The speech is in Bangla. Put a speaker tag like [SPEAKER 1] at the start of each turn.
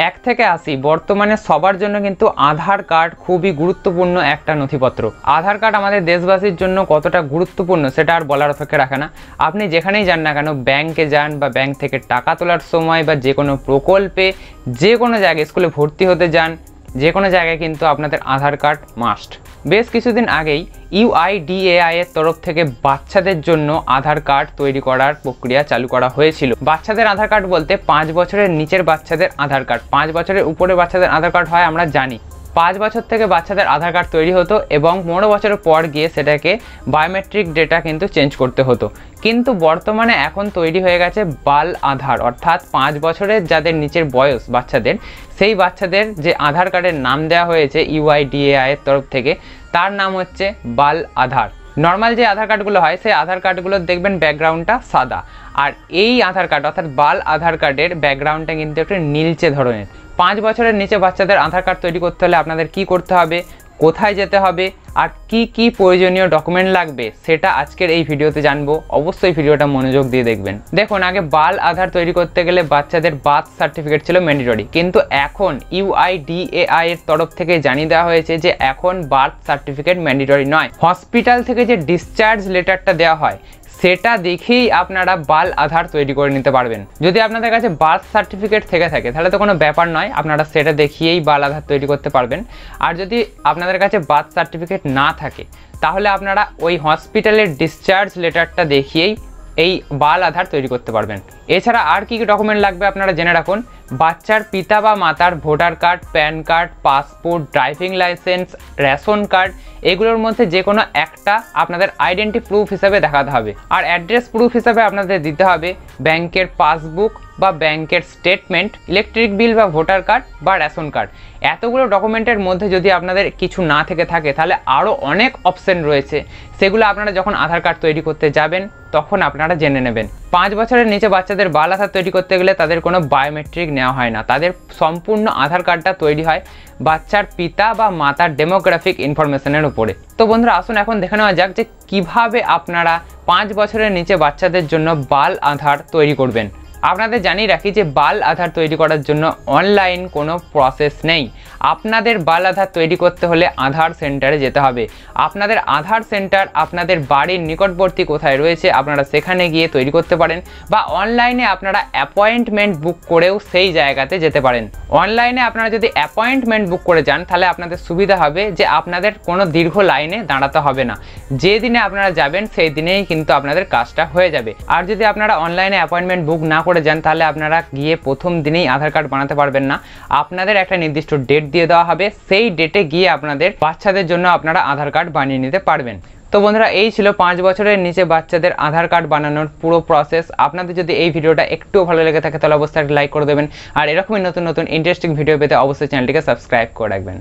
[SPEAKER 1] এক থেকে ৮০ বর্তমানে সবার জন্য কিন্তু আধার কার্ড খুবই গুরুত্বপূর্ণ একটা নথিপত্র। আধার কার্ড আমাদের দেশবাসীর জন্য কতটা গুরুত্বপূর্ণ সেটা আর বলার অপেক্ষা রাখে না। আপনি যেখানেই যান না কেন, ব্যাংকে যান বা ব্যাংক থেকে টাকা তোলার সময় বা যে কোনো প্রকল্পে, যে কোনো জায়গায়, স্কুলে ভর্তি হতে যান, যে কোনো জায়গায় কিন্তু আপনাদের আধার কার্ড মাস্ট। বেশ কিছুদিন আগেই UIDAI এর তরফ থেকে বাচ্চাদের জন্য আধার কার্ড তৈরি করার প্রক্রিয়া চালু করা হয়েছিল। বাচ্চাদের আধার কার্ড বলতে 5 বছরের নিচের বাচ্চাদের আধার কার্ড, 5 বছরের উপরে বাচ্চাদের আধার কার্ড হয় আমরা জানি। 5 বছর থেকে বাচ্চাদের আধার কার্ড তৈরি হতো এবং 15 বছরের পর গিয়ে সেটাকে বায়োমেট্রিক ডেটা কিন্তু চেঞ্জ করতে হতো। কিন্তু বর্তমানে এখন তৈরি হয়ে গেছে বাল আধার, অর্থাৎ 5 বছরের যাদের নিচের বয়স বাচ্চাদের, সেই বাচ্চাদের যে আধার কার্ডের নাম দেওয়া হয়েছে UIDAI এর তরফ থেকে, তার নাম হচ্ছে বাল আধার। নর্মাল যে আধার কার্ডগুলো হয় সেই আধার কার্ডগুলোর দেখবেন ব্যাকগ্রাউন্ডটা সাদা, আর এই আধার কার্ড অর্থাৎ বাল আধার কার্ডের ব্যাকগ্রাউন্ডটা কিন্তু একটু নীলচে ধরনের। 5 বছরের নিচে বাচ্চাদের আধার কার্ড তৈরি করতে হলে আপনাদের কি করতে হবে, কোথায় যেতে হবে, আর কি কি প্রয়োজনীয় ডকুমেন্ট লাগবে সেটা আজকের এই ভিডিওতে জানবো। অবশ্যই ভিডিওটা মনোযোগ দিয়ে দেখবেন। দেখুন, আগে বাল আধার তৈরি করতে গেলে বাচ্চাদের বার্থ সার্টিফিকেট ছিল ম্যান্ডেটরি, কিন্তু এখন UIDAI এর তরফ থেকে জানিয়ে দেওয়া হয়েছে যে এখন বার্থ সার্টিফিকেট ম্যান্ডেটরি নয়। হসপিটাল থেকে যে ডিসচার্জ লেটারটা দেওয়া হয় সেটা দেখেই আপনারা বাল আধার তৈরি করে নিতে পারবেন। যদি আপনাদের কাছে বার্থ সার্টিফিকেট থেকে থাকে তাহলে তো কোনো ব্যাপার নয়, আপনারা সেটা দেখিয়েই বাল আধার তৈরি করতে পারবেন। আর যদি আপনাদের কাছে বার্থ সার্টিফিকেট না থাকে তাহলে আপনারা ওই হসপিটালের ডিসচার্জ লেটারটা দেখিয়েই এই বাল আধার তৈরি করতে পারবেন। এছাড়া আর কি কি ডকুমেন্ট লাগবে আপনারা জেনে রাখুন। বাচ্চার পিতা বা মাতার voter card, pan card, passport, driving licence, ration card, এগুলোর মধ্যে যে কোনো একটা আপনাদের আইডেন্টি প্রুফ হিসাবে দেখাতে হবে। আর অ্যাড্রেস প্রুফ হিসাবে আপনাদের দিতে হবে ব্যাংকের পাসবুক বা ব্যাংকের স্টেটমেন্ট, ইলেকট্রিক বিল বা ভোটার কার্ড বা রেশন কার্ড। এতগুলো ডকুমেন্টের মধ্যে যদি আপনাদের কিছু না থেকে থাকে তাহলে আরও অনেক অপশন রয়েছে, সেগুলো আপনারা যখন আধার কার্ড তৈরি করতে যাবেন তখন আপনারা জেনে নেবেন। 5 বছরের নিচে বাচ্চাদের বাল আধার তৈরি করতে গেলে তাদের কোনো বায়োমেট্রিক নেওয়া হয় না, তাদের সম্পূর্ণ আধার কার্ডটা তৈরি হয় বাচ্চার পিতা বা মাতার ডেমোগ্রাফিক ইনফরমেশনের উপরে। তো বন্ধুরা, আসুন এখন দেখে নেওয়া যাক যে কীভাবে আপনারা 5 বছরের নিচে বাচ্চাদের জন্য বাল আধার তৈরি করবেন। আপনাদের জানিয়ে রাখি যে বাল আধার তৈরি করার জন্য অনলাইন কোনো প্রসেস নেই। আপনাদের বাল আধার তৈরি করতে হলে আধার সেন্টারে যেতে হবে। আপনাদের আধার সেন্টার আপনাদের বাড়ির নিকটবর্তী কোথায় রয়েছে আপনারা সেখানে গিয়ে তৈরি করতে পারেন, বা অনলাইনে আপনারা অ্যাপয়েন্টমেন্ট বুক করেও সেই জায়গাতে যেতে পারেন। অনলাইনে আপনারা যদি অ্যাপয়েন্টমেন্ট বুক করে যান তাহলে আপনাদের সুবিধা হবে যে আপনাদের কোনো দীর্ঘ লাইনে দাঁড়াতে হবে না। যে দিনে আপনারা যাবেন সেই দিনেই কিন্তু আপনাদের কাজটা হয়ে যাবে। আর যদি আপনারা অনলাইনে অ্যাপয়েন্টমেন্ট বুক না করে যান তাহলে আপনারা গিয়ে প্রথম দিনেই আধার কার্ড বানাতে পারবেন না। আপনাদের একটা নির্দিষ্ট ডেট দিয়ে দেওয়া হবে, সেই ডেটে গিয়ে আপনাদের বাচ্চাদের জন্য আপনারা আধার কার্ড বানিয়ে নিতে পারবেন। তো বন্ধুরা, এই ছিল 5 বছরের নিচে বাচ্চাদের আধার কার্ড বানানোর পুরো প্রসেস। আপনাদের যদি এই ভিডিওটা একটু ভালো লেগে থাকে তাহলে অবশ্যই লাইক করে দেবেন, আর এরকমই নতুন নতুন ইন্টারেস্টিং ভিডিও পেতে অবশ্যই চ্যানেলটিকে সাবস্ক্রাইব করে রাখবেন।